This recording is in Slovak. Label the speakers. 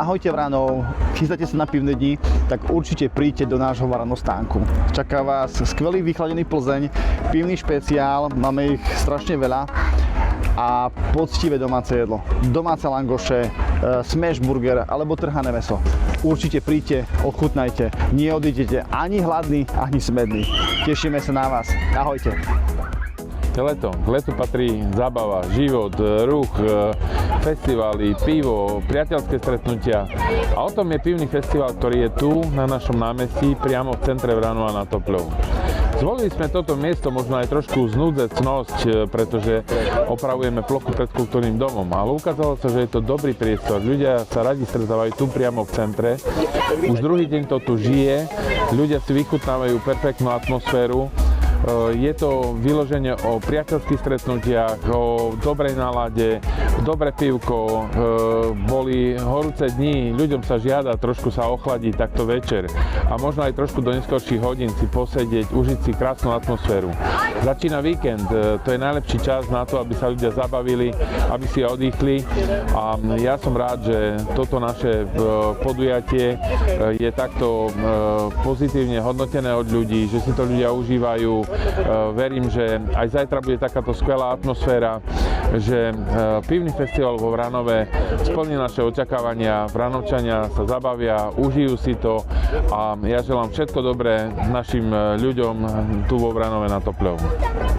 Speaker 1: Ahojte Vranov, chystáte sa na pivné dni, tak určite príďte do nášho varanostánku. Čaká vás skvelý vychladený Plzeň, pivný špeciál, máme ich strašne veľa a poctivé domáce jedlo. Domáce langoše, smash burger alebo trhané mäso. Určite príďte, ochutnajte, neodídete ani hladný, ani smedný. Tešíme sa na vás. Ahojte.
Speaker 2: Leto. K letu patrí zábava, život, ruch, festivály, pivo, priateľské stretnutia. A o tom je pivný festival, ktorý je tu na našom námestí, priamo v centre Vranova nad Topľou. Zvolili sme toto miesto možno aj trošku znúdzecnosť, pretože opravujeme plochu pred kultúrnym domom, ale ukázalo sa, že je to dobrý priestor. Ľudia sa radi stretávajú tu priamo v centre. Už druhý deň to tu žije, ľudia si vychutnávajú perfektnú atmosféru. Je to vyloženie o priateľských stretnutiach, o dobrej nálade, dobré pivko, boli horúce dni, ľuďom sa žiada trošku sa ochladiť takto večer a možno aj trošku do neskorších hodín si posedieť, užiť si krásnu atmosféru. Začína víkend, to je najlepší čas na to, aby sa ľudia zabavili, aby si oddychli a ja som rád, že toto naše podujatie je takto pozitívne hodnotené od ľudí, že si to ľudia užívajú. Verím, že aj zajtra bude takáto skvelá atmosféra, že pivný festival vo Vranove splní naše očakávania, Vranovčania sa zabavia, užijú si to a ja želám všetko dobré našim ľuďom tu vo Vranove nad Topľou.